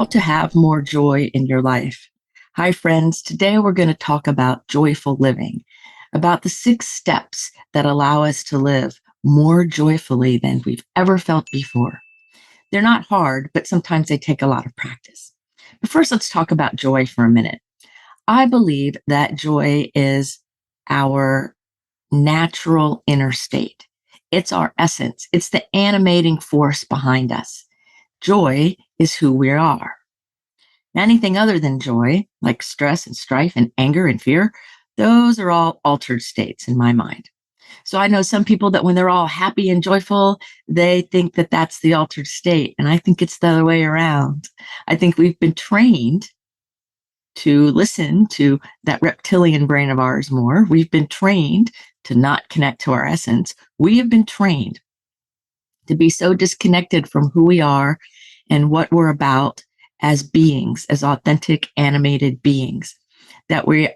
How to have more joy in your life. Hi, friends. Today we're going to talk about joyful living, about the 6 steps that allow us to live more joyfully than we've ever felt before. They're not hard, but sometimes they take a lot of practice. But first, let's talk about joy for a minute. I believe that joy is our natural inner state. It's our essence. It's the animating force behind us. Joy is who we are. Anything other than joy, like stress and strife and anger and fear, those are all altered states in my mind. So I know some people that when they're all happy and joyful, they think that that's the altered state. And I think it's the other way around. I think we've been trained to listen to that reptilian brain of ours more. We've been trained to not connect to our essence. We have been trained to be so disconnected from who we are and what we're about as beings, as authentic, animated beings, that we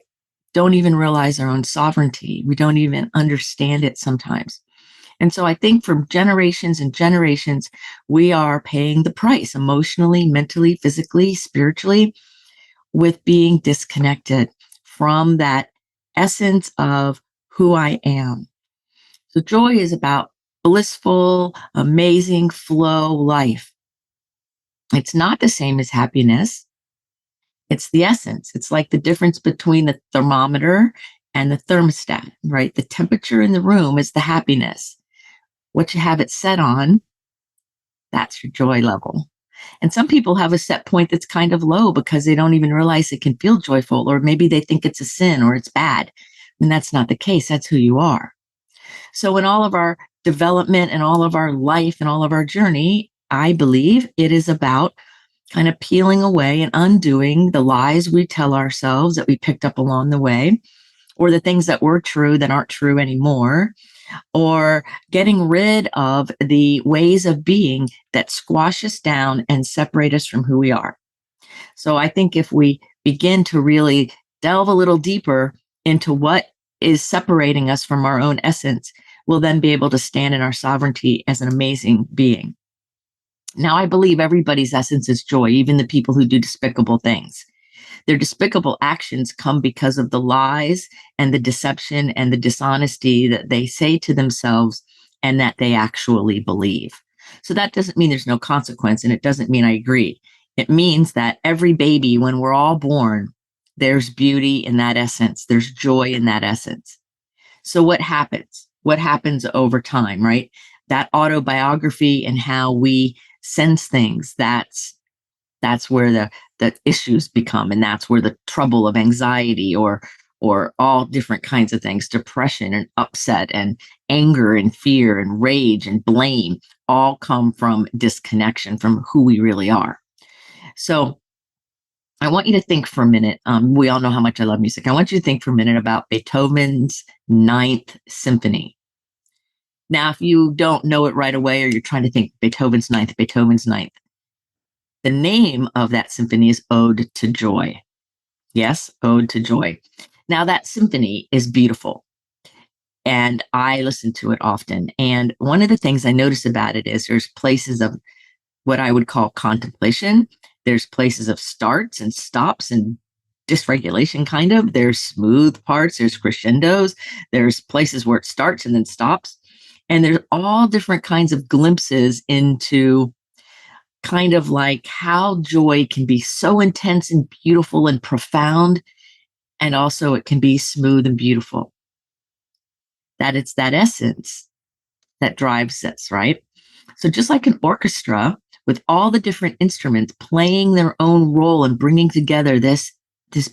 don't even realize our own sovereignty. We don't even understand it sometimes. And so I think for generations and generations, we are paying the price emotionally, mentally, physically, spiritually, with being disconnected from that essence of who I am. So joy is about blissful, amazing flow life. It's not the same as happiness. It's the essence. It's like the difference between the thermometer and the thermostat, right? The temperature in the room is the happiness. What you have it set on, that's your joy level. And some people have a set point that's kind of low because they don't even realize it can feel joyful, or maybe they think it's a sin or it's bad. And that's not the case. That's who you are. So in all of our development and all of our life and all of our journey, I believe it is about kind of peeling away and undoing the lies we tell ourselves that we picked up along the way, or the things that were true that aren't true anymore, or getting rid of the ways of being that squash us down and separate us from who we are. So I think if we begin to really delve a little deeper into what is separating us from our own essence, we'll then be able to stand in our sovereignty as an amazing being. Now, I believe everybody's essence is joy, even the people who do despicable things. Their despicable actions come because of the lies and the deception and the dishonesty that they say to themselves and that they actually believe. So that doesn't mean there's no consequence, and it doesn't mean I agree. It means that every baby, when we're all born, there's beauty in that essence. There's joy in that essence. So what happens? What happens over time, right? That autobiography and how we sense things, that's where the issues become, and that's where the trouble of anxiety or all different kinds of things, depression and upset and anger and fear and rage and blame, all come from disconnection from who we really are. So I want you to think for a minute. We all know how much I love music. I want you to think for a minute about Beethoven's Ninth Symphony. Now, if you don't know it right away, or you're trying to think Beethoven's Ninth, the name of that symphony is Ode to Joy. Yes, Ode to Joy. Now, that symphony is beautiful, and I listen to it often. And one of the things I notice about it is there's places of what I would call contemplation. There's places of starts and stops and dysregulation, kind of. There's smooth parts, there's crescendos, there's places where it starts and then stops. And there's all different kinds of glimpses into kind of like how joy can be so intense and beautiful and profound, and also it can be smooth and beautiful. That it's that essence that drives us, right? So just like an orchestra with all the different instruments playing their own role and bringing together this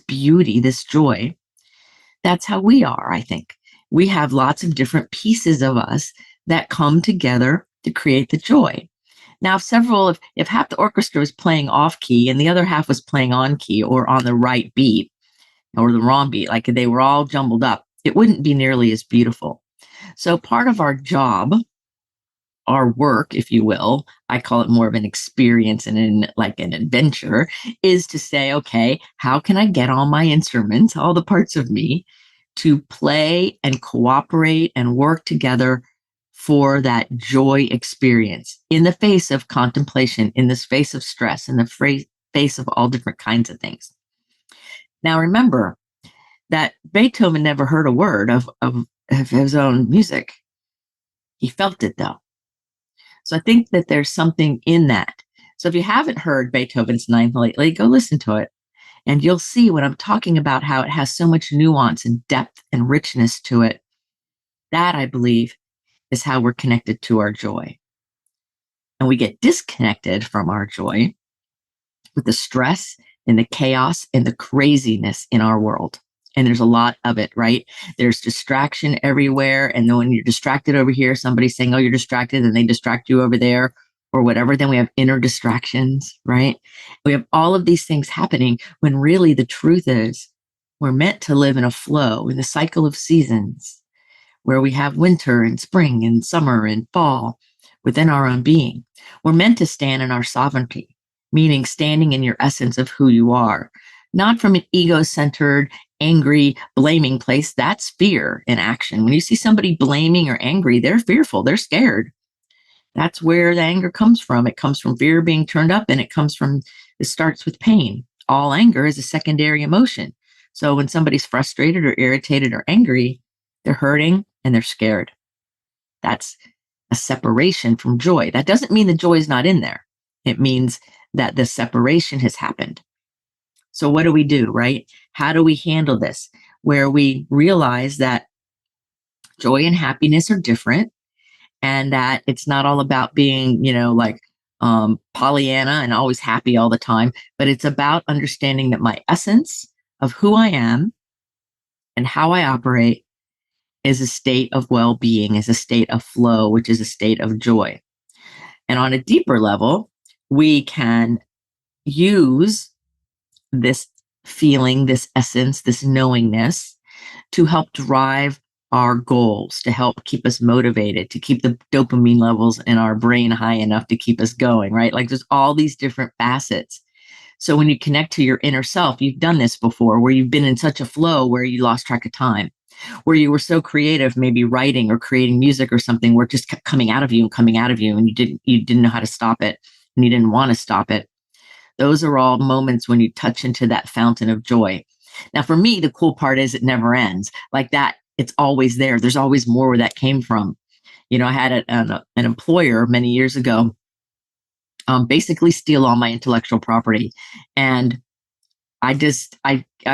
beauty, this joy, that's how we are, I think. We have lots of different pieces of us that come together to create the joy. Now, if half the orchestra was playing off key and the other half was playing on key or on the right beat or the wrong beat, like they were all jumbled up, it wouldn't be nearly as beautiful. So part of our job, our work, if you will, I call it more of an experience and like an adventure, is to say, okay, how can I get all my instruments, all the parts of me, to play and cooperate and work together for that joy experience in the face of contemplation, in the face of stress, in the face of all different kinds of things. Now, remember that Beethoven never heard a word of his own music. He felt it though. So I think that there's something in that. So if you haven't heard Beethoven's Ninth lately, go listen to it. And you'll see when I'm talking about how it has so much nuance and depth and richness to it. That, I believe, is how we're connected to our joy. And we get disconnected from our joy with the stress and the chaos and the craziness in our world. And there's a lot of it, right? There's distraction everywhere. And then when you're distracted over here, somebody's saying, oh, you're distracted, and they distract you over there or whatever. Then we have inner distractions, right? We have all of these things happening when really the truth is we're meant to live in a flow, in the cycle of seasons, where we have winter and spring and summer and fall within our own being. We're meant to stand in our sovereignty, meaning standing in your essence of who you are, not from an ego-centered, angry, blaming place. That's fear in action. When you see somebody blaming or angry, they're fearful, they're scared. That's where the anger comes from. It comes from fear being turned up, and it starts with pain. All anger is a secondary emotion. So when somebody's frustrated or irritated or angry, they're hurting and they're scared. That's a separation from joy. That doesn't mean the joy is not in there. It means that the separation has happened. So what do we do, right? How do we handle this? Where we realize that joy and happiness are different, and that it's not all about being, like Pollyanna and always happy all the time, but it's about understanding that my essence of who I am and how I operate is a state of well-being, is a state of flow, which is a state of joy. And on a deeper level, we can use this feeling, this essence, this knowingness to help drive our goals, to help keep us motivated, to keep the dopamine levels in our brain high enough to keep us going, right? Like there's all these different facets. So when you connect to your inner self, you've done this before, where you've been in such a flow where you lost track of time, where you were so creative, maybe writing or creating music or something, where it just kept coming out of you and coming out of you, and you didn't know how to stop it, and you didn't want to stop it. Those are all moments when you touch into that fountain of joy. Now, for me, the cool part is it never ends. Like that, it's always there. There's always more where that came from. I had an employer many years ago basically steal all my intellectual property. And I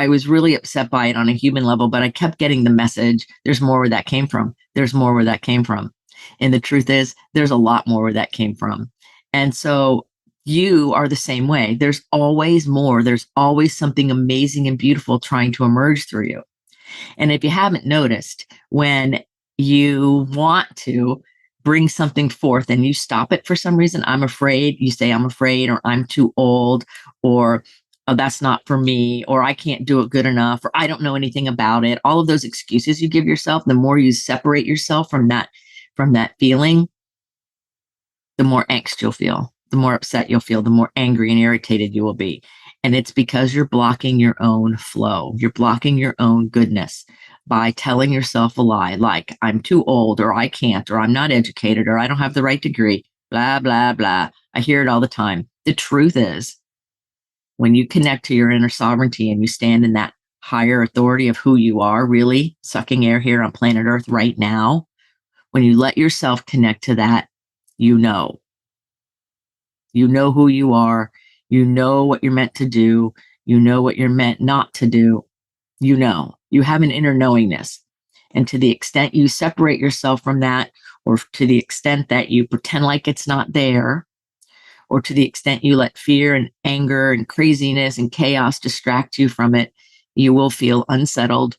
was really upset by it on a human level, but I kept getting the message. There's more where that came from. There's more where that came from. And the truth is, there's a lot more where that came from. And so you are the same way. There's always more. There's always something amazing and beautiful trying to emerge through you. And if you haven't noticed, when you want to bring something forth and you stop it for some reason, I'm afraid, you say, I'm afraid, or I'm too old, or oh, that's not for me, or I can't do it good enough, or I don't know anything about it. All of those excuses you give yourself, the more you separate yourself from that feeling, the more angst you'll feel, the more upset you'll feel, the more angry and irritated you will be. And it's because you're blocking your own flow. You're blocking your own goodness by telling yourself a lie, like I'm too old, or I can't, or I'm not educated, or I don't have the right degree, blah, blah, blah. I hear it all the time. The truth is, when you connect to your inner sovereignty and you stand in that higher authority of who you are, really sucking air here on planet Earth right now, when you let yourself connect to that, you know who you are, you know what you're meant to do, you know what you're meant not to do, you have an inner knowingness. And to the extent you separate yourself from that, or to the extent that you pretend like it's not there, or to the extent you let fear and anger and craziness and chaos distract you from it, you will feel unsettled,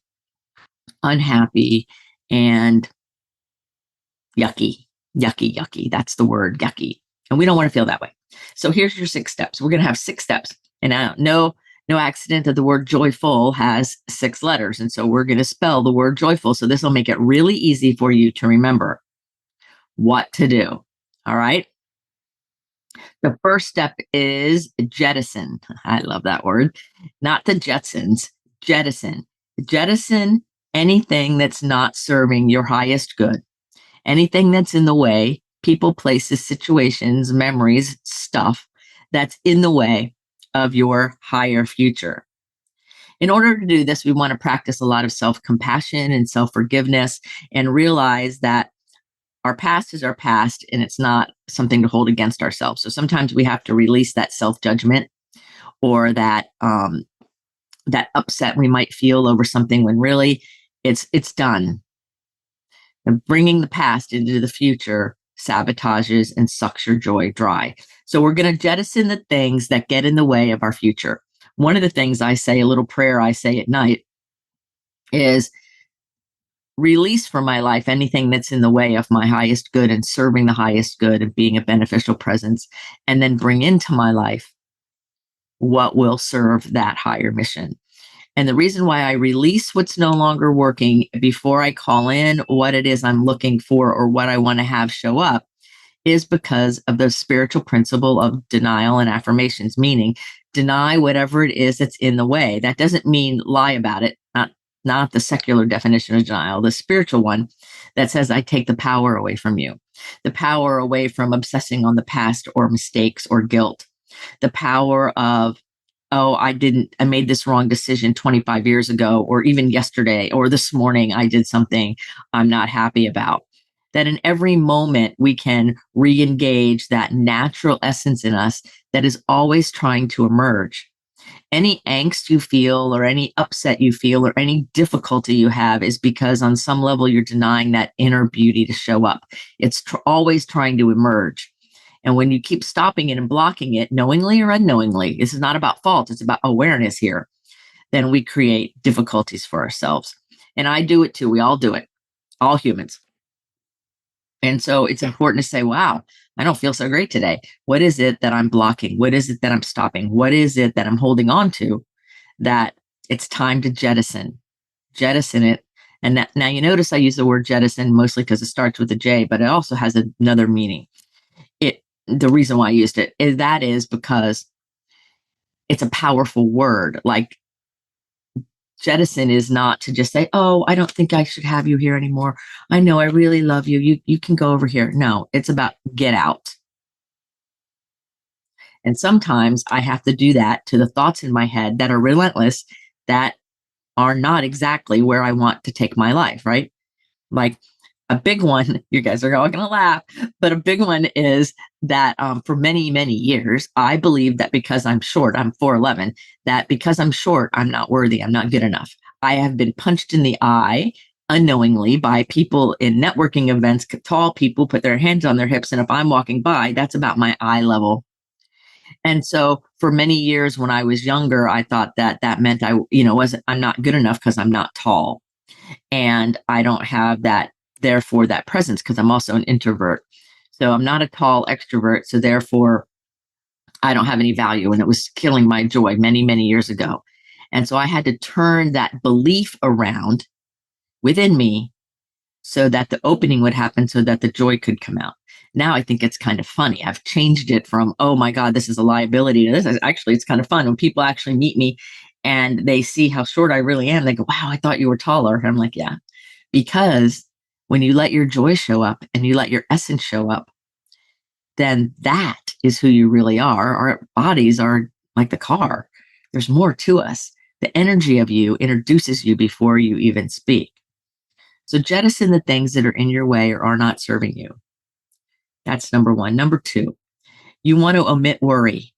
unhappy, and yucky, yucky, yucky. That's the word, yucky. And we don't want to feel that way. So here's your 6 steps. We're going to have 6 steps. And no accident that the word joyful has 6 letters. And so we're going to spell the word joyful. So this will make it really easy for you to remember what to do. All right. The first step is jettison. I love that word. Not the Jetsons, jettison. Jettison anything that's not serving your highest good, anything that's in the way, people, places, situations, memories, stuff that's in the way of your higher future. In order to do this, we want to practice a lot of self compassion and self forgiveness and realize that our past is our past and it's not something to hold against ourselves. So sometimes we have to release that self judgment or that upset we might feel over something when really it's done. And bringing the past into the future sabotages and sucks your joy dry. So we're going to jettison the things that get in the way of our future. One of the things I say, a little prayer I say at night, is release from my life anything that's in the way of my highest good and serving the highest good and being a beneficial presence, and then bring into my life what will serve that higher mission. And the reason why I release what's no longer working before I call in what it is I'm looking for or what I want to have show up is because of the spiritual principle of denial and affirmations, meaning deny whatever it is that's in the way. That doesn't mean lie about it, not the secular definition of denial, the spiritual one that says, I take the power away from you, the power away from obsessing on the past or mistakes or guilt, the power of, oh, I made this wrong decision 25 years ago, or even yesterday, or this morning, I did something I'm not happy about. That in every moment we can re-engage that natural essence in us that is always trying to emerge. Any angst you feel or any upset you feel or any difficulty you have is because on some level you're denying that inner beauty to show up. It's always trying to emerge. And when you keep stopping it and blocking it, knowingly or unknowingly, this is not about fault, it's about awareness here, then we create difficulties for ourselves. And I do it too. We all do it, all humans. And so it's important to say, wow, I don't feel so great today. What is it that I'm blocking? What is it that I'm stopping? What is it that I'm holding on to that it's time to jettison? Jettison it. And that, now you notice I use the word jettison mostly because it starts with a J, but it also has another meaning. The reason why I used it is because it's a powerful word. Like jettison is not to just say, oh, I don't think I should have you here anymore. I know I really love you. You can go over here. No, it's about get out. And sometimes I have to do that to the thoughts in my head that are relentless, that are not exactly where I want to take my life, right? Like a big one, you guys are all going to laugh, but a big one is that for many, many years, I believed that because I'm short, I'm 4'11", that because I'm short, I'm not worthy, I'm not good enough. I have been punched in the eye unknowingly by people in networking events, tall people put their hands on their hips. And if I'm walking by, that's about my eye level. And so for many years when I was younger, I thought that that meant I'm not good enough because I'm not tall. And I don't have that, therefore, that presence because I'm also an introvert. So I'm not a tall extrovert. So therefore, I don't have any value. And it was killing my joy many, many years ago. And so I had to turn that belief around within me so that the opening would happen so that the joy could come out. Now I think it's kind of funny. I've changed it from, oh my God, this is a liability to this. Actually, it's kind of fun when people actually meet me and they see how short I really am. They go, wow, I thought you were taller. And I'm like, yeah, because when you let your joy show up and you let your essence show up, then that is who you really are. Our bodies are like the car. There's more to us. The energy of you introduces you before you even speak. So jettison the things that are in your way or are not serving you. That's number one. Number two, you want to omit worry.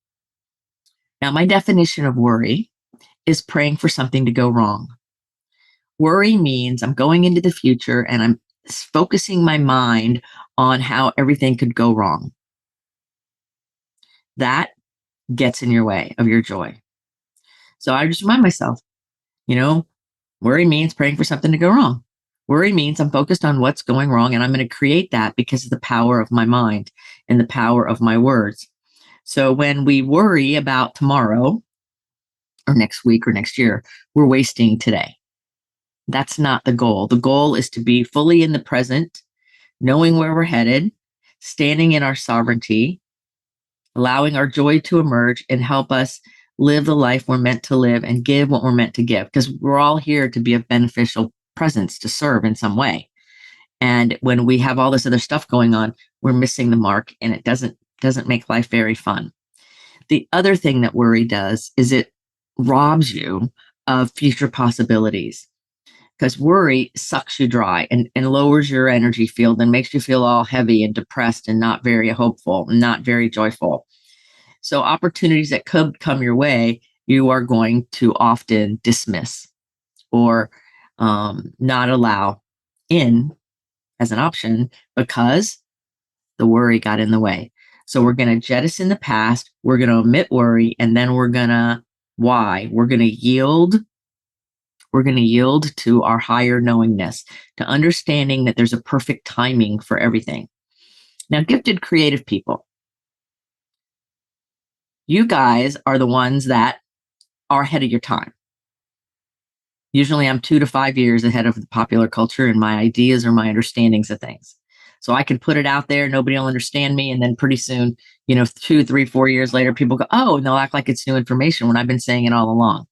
Now, my definition of worry is praying for something to go wrong. Worry means I'm going into the future and I'm focusing my mind on how everything could go wrong. That gets in your way of your joy. So I just remind myself, worry means praying for something to go wrong. Worry means I'm focused on what's going wrong and I'm going to create that because of the power of my mind and the power of my words. So when we worry about tomorrow or next week or next year, we're wasting today. That's not the goal. The goal is to be fully in the present, knowing where we're headed, standing in our sovereignty, allowing our joy to emerge and help us live the life we're meant to live and give what we're meant to give, because we're all here to be a beneficial presence, to serve in some way. And when we have all this other stuff going on, we're missing the mark and it doesn't make life very fun. The other thing that worry does is it robs you of future possibilities, because worry sucks you dry and lowers your energy field and makes you feel all heavy and depressed and not very hopeful, not very joyful. So opportunities that could come your way, you are going to often dismiss or not allow in as an option because the worry got in the way. So we're going to jettison the past, we're going to omit worry, and then we're going to why? We're going to yield. We're going to yield to our higher knowingness, to understanding that there's a perfect timing for everything. Now, gifted creative people, you guys are the ones that are ahead of your time. Usually I'm 2 to 5 years ahead of the popular culture and my ideas or my understandings of things. So I can put it out there, nobody will understand me. And then pretty soon, 2, 3, 4 years later, people go, oh, and they'll act like it's new information when I've been saying it all along.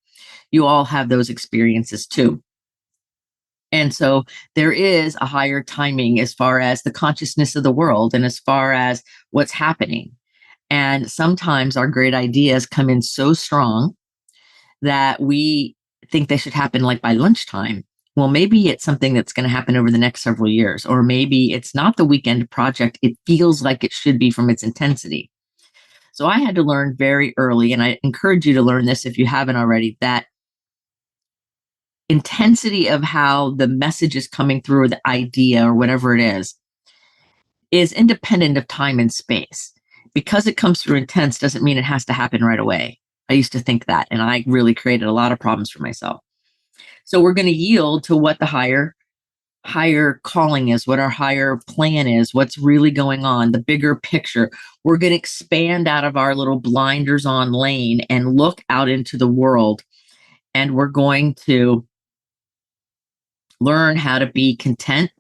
You all have those experiences too. And so there is a higher timing as far as the consciousness of the world and as far as what's happening. And sometimes our great ideas come in so strong that we think they should happen like by lunchtime. Well, maybe it's something that's going to happen over the next several years, or maybe it's not the weekend project. It feels like it should be from its intensity. So I had to learn very early, and I encourage you to learn this if you haven't already, that intensity of how the message is coming through or the idea or whatever it is independent of time and space. Because it comes through intense doesn't mean it has to happen right away. I used to think that, and I really created a lot of problems for myself. So we're going to yield to what the higher calling is, what our higher plan is, what's really going on, the bigger picture. We're going to expand out of our little blinders on lane and look out into the world. And we're going to learn how to be content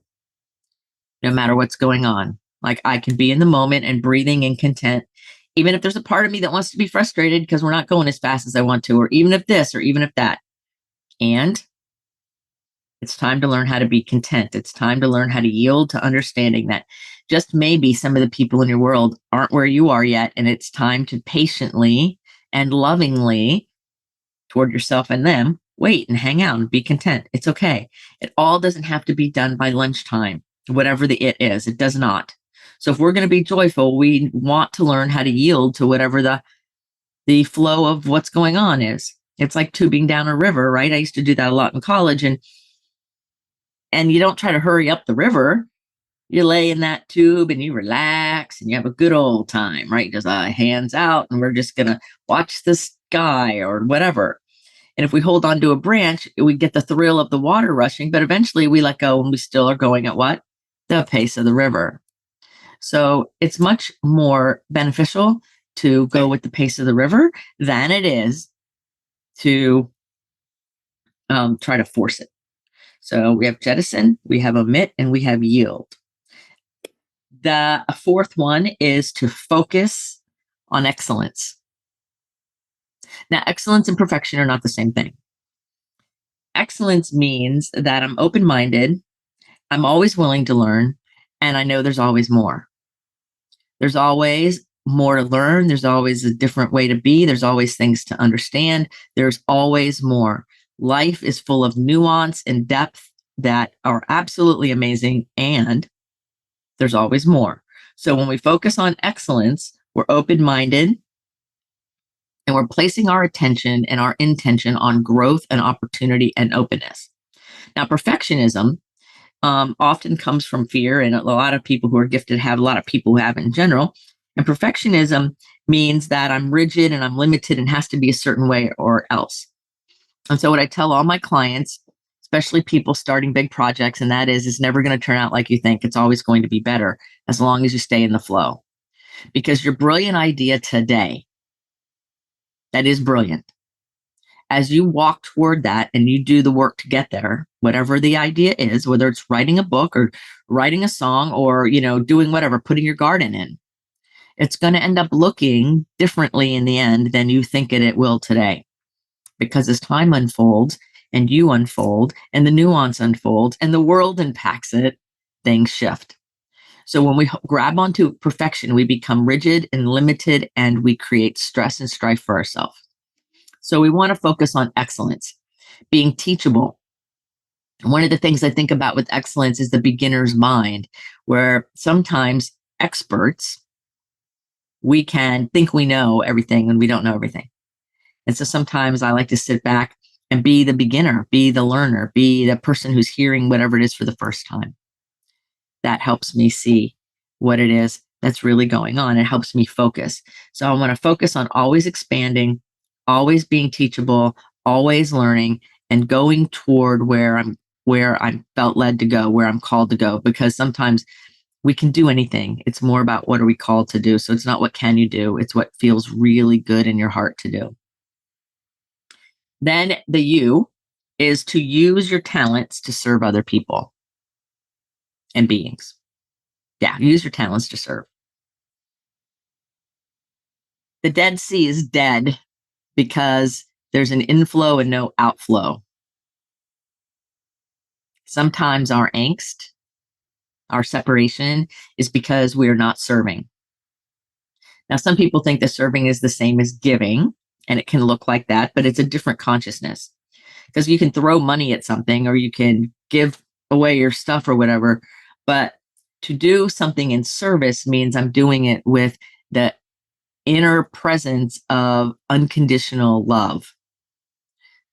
no matter what's going on. Like I can be in the moment and breathing in content, even if there's a part of me that wants to be frustrated because we're not going as fast as I want to, or even if this, or even if that. And it's time to learn how to be content. It's time to learn how to yield to understanding that just maybe some of the people in your world aren't where you are yet. And it's time to patiently and lovingly toward yourself and them, wait and hang out and be content. It's okay. It all doesn't have to be done by lunchtime, whatever the it is. It does not. So if we're going to be joyful, we want to learn how to yield to whatever the flow of what's going on is. It's like tubing down a river, right? I used to do that a lot in college, and you don't try to hurry up the river. You lay in that tube and you relax and you have a good old time, right? Just hands out, and we're just going to watch the sky or whatever. And if we hold on to a branch, we get the thrill of the water rushing, but eventually we let go and we still are going at what? The pace of the river. So it's much more beneficial to go with the pace of the river than it is to try to force it. So we have jettison, we have omit, and we have yield. The fourth one is to focus on excellence. Now, excellence and perfection are not the same thing. Excellence means that I'm open-minded, I'm always willing to learn, and I know there's always more. There's always more to learn. There's always a different way to be. There's always things to understand. There's always more. Life is full of nuance and depth that are absolutely amazing, and there's always more. So when we focus on excellence, we're open-minded and we're placing our attention and our intention on growth and opportunity and openness. Now, perfectionism often comes from fear, and a lot of people who are gifted have a lot of people who have in general. And perfectionism means that I'm rigid and I'm limited and has to be a certain way or else. And so what I tell all my clients, especially people starting big projects, and that is, it's never going to turn out like you think. It's always going to be better as long as you stay in the flow. Because your brilliant idea today, that is brilliant. As you walk toward that and you do the work to get there, whatever the idea is, whether it's writing a book or writing a song or, doing whatever, putting your garden in, it's going to end up looking differently in the end than you think it will today. Because as time unfolds and you unfold and the nuance unfolds and the world impacts it, things shift. So when we grab onto perfection, we become rigid and limited, and we create stress and strife for ourselves. So we want to focus on excellence, being teachable. One of the things I think about with excellence is the beginner's mind, where sometimes experts, we can think we know everything and we don't know everything. And so sometimes I like to sit back and be the beginner, be the learner, be the person who's hearing whatever it is for the first time. That helps me see what it is that's really going on. It helps me focus. So I want to focus on always expanding, always being teachable, always learning, and going toward where I'm felt led to go, where I'm called to go. Because sometimes we can do anything. It's more about what are we called to do. So it's not what can you do, it's what feels really good in your heart to do. Then the U is to use your talents to serve other people and beings. Yeah, use your talents to serve. The Dead Sea is dead because there's an inflow and no outflow. Sometimes our angst, our separation, is because we're not serving. Now, some people think that serving is the same as giving, and it can look like that, but it's a different consciousness because you can throw money at something or you can give away your stuff or whatever. But to do something in service means I'm doing it with the inner presence of unconditional love.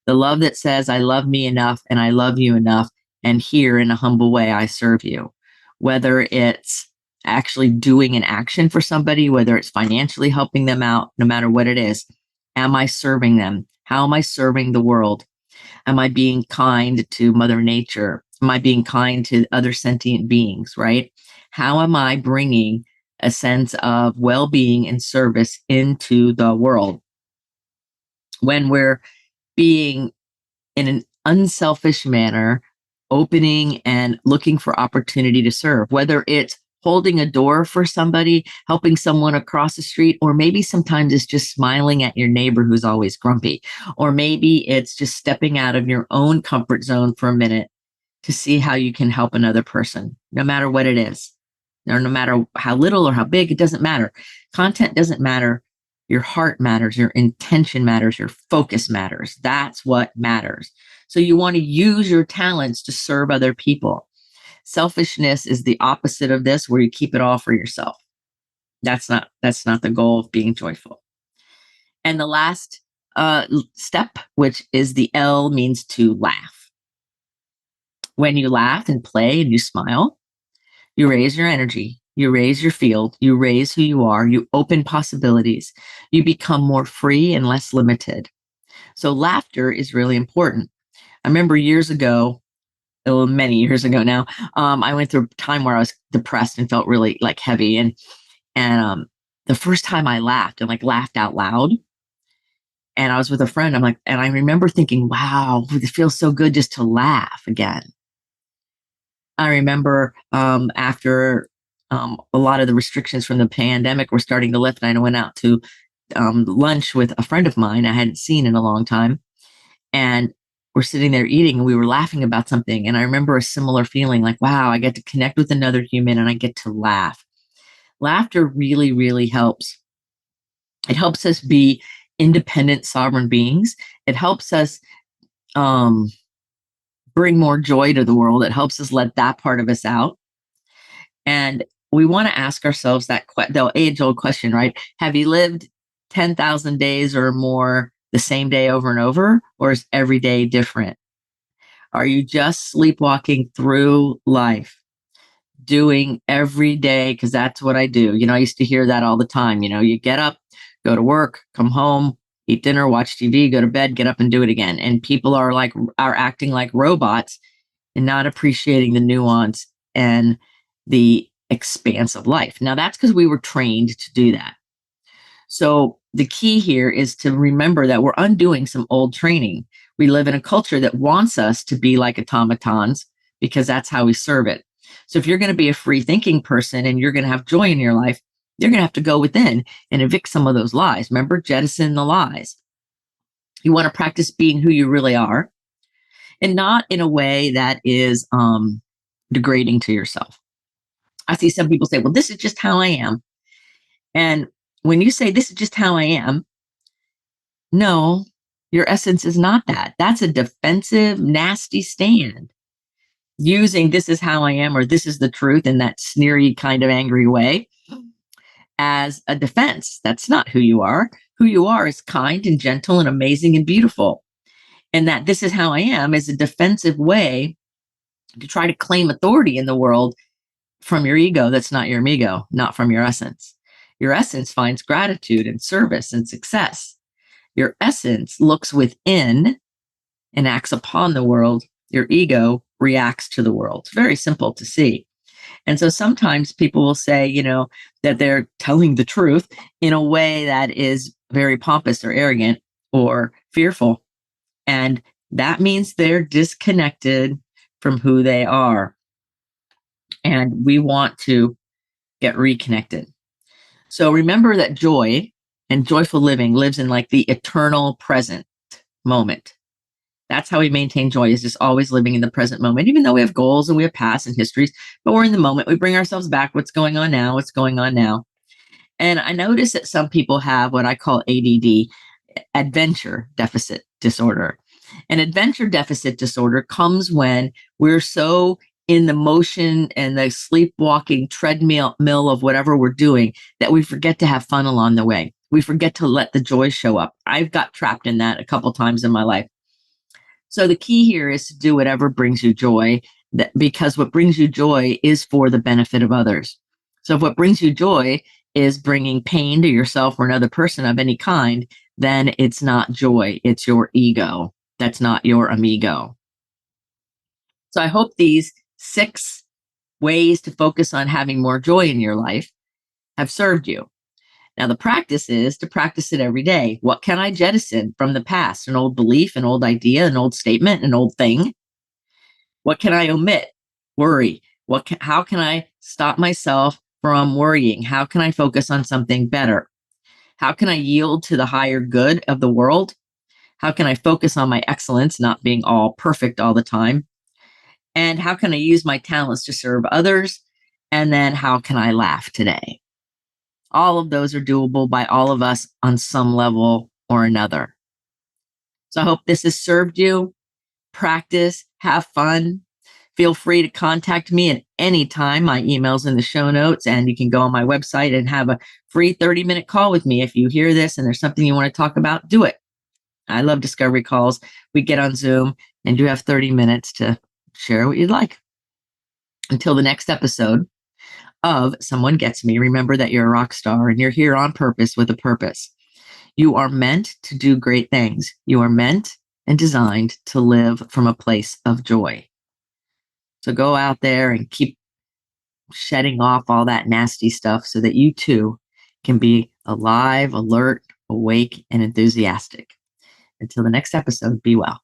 The love that says, I love me enough and I love you enough. And here in a humble way, I serve you. Whether it's actually doing an action for somebody, whether it's financially helping them out, no matter what it is, am I serving them? How am I serving the world? Am I being kind to Mother Nature? Am I being kind to other sentient beings, right? How am I bringing a sense of well being and service into the world? When we're being in an unselfish manner, opening and looking for opportunity to serve, whether it's holding a door for somebody, helping someone across the street, or maybe sometimes it's just smiling at your neighbor who's always grumpy, or maybe it's just stepping out of your own comfort zone for a minute to see how you can help another person, no matter what it is, or no matter how little or how big, it doesn't matter. Content doesn't matter. Your heart matters, your intention matters, your focus matters. That's what matters. So you want to use your talents to serve other people. Selfishness is the opposite of this, where you keep it all for yourself. That's not the goal of being joyful. And the last step, which is the L, means to laugh. When you laugh and play and you smile, you raise your energy, you raise your field, you raise who you are, you open possibilities, you become more free and less limited. So laughter is really important. I remember years ago, oh, many years ago now, I went through a time where I was depressed and felt really like heavy. And the first time I laughed and like laughed out loud, and I was with a friend, I'm like, and I remember thinking, wow, it feels so good just to laugh again. I remember after a lot of the restrictions from the pandemic were starting to lift, and I went out to lunch with a friend of mine I hadn't seen in a long time. And we're sitting there eating and we were laughing about something. And I remember a similar feeling like, wow, I get to connect with another human and I get to laugh. Laughter really, really helps. It helps us be independent, sovereign beings. It helps us um, bring more joy to the world. It helps us let that part of us out. And we want to ask ourselves the age old question, right? Have you lived 10,000 days or more the same day over and over, or is every day different? Are you just sleepwalking through life, doing every day? Because that's what I do. I used to hear that all the time. You get up, go to work, come home, eat dinner, watch TV, go to bed, get up and do it again. And people are acting like robots and not appreciating the nuance and the expanse of life. Now, that's because we were trained to do that. So the key here is to remember that we're undoing some old training. We live in a culture that wants us to be like automatons because that's how we serve it. So if you're going to be a free thinking person and you're going to have joy in your life, you're going to have to go within and evict some of those lies. Remember, jettison the lies. You want to practice being who you really are, and not in a way that is degrading to yourself. I see some people say, well, this is just how I am. And when you say this is just how I am, no, your essence is not that. That's a defensive, nasty stand. Using this is how I am or this is the truth in that sneery kind of angry way as a defense. That's not who you are. Who you are is kind and gentle and amazing and beautiful. And that this is how I am is a defensive way to try to claim authority in the world from your ego that's not your amigo, not from your essence. Your essence finds gratitude and service and success. Your essence looks within and acts upon the world. Your ego reacts to the world. It's very simple to see. And so sometimes people will say, that they're telling the truth in a way that is very pompous or arrogant or fearful. And that means they're disconnected from who they are. And we want to get reconnected. So remember that joy and joyful living lives in like the eternal present moment. That's how we maintain joy, is just always living in the present moment, even though we have goals and we have past and histories, but we're in the moment. We bring ourselves back. What's going on now? What's going on now? And I notice that some people have what I call ADD, adventure deficit disorder. And adventure deficit disorder comes when we're so in the motion and the sleepwalking treadmill of whatever we're doing that we forget to have fun along the way. We forget to let the joy show up. I've got trapped in that a couple times in my life. So the key here is to do whatever brings you joy, because what brings you joy is for the benefit of others. So if what brings you joy is bringing pain to yourself or another person of any kind, then it's not joy. It's your ego. That's not your amigo. So I hope these 6 ways to focus on having more joy in your life have served you. Now, the practice is to practice it every day. What can I jettison from the past? An old belief, an old idea, an old statement, an old thing? What can I omit? Worry. How can I stop myself from worrying? How can I focus on something better? How can I yield to the higher good of the world? How can I focus on my excellence, not being all perfect all the time? And how can I use my talents to serve others? And then how can I laugh today? All of those are doable by all of us on some level or another. So I hope this has served you. Practice, have fun. Feel free to contact me at any time. My email's in the show notes, and you can go on my website and have a free 30-minute call with me. If you hear this and there's something you want to talk about, do it. I love discovery calls. We get on Zoom and you have 30 minutes to share what you'd like. Until the next episode of Someone Gets Me, remember that you're a rock star and you're here on purpose with a purpose. You are meant to do great things. You are meant and designed to live from a place of joy. So go out there and keep shedding off all that nasty stuff so that you too can be alive, alert, awake, and enthusiastic. Until the next episode, be well.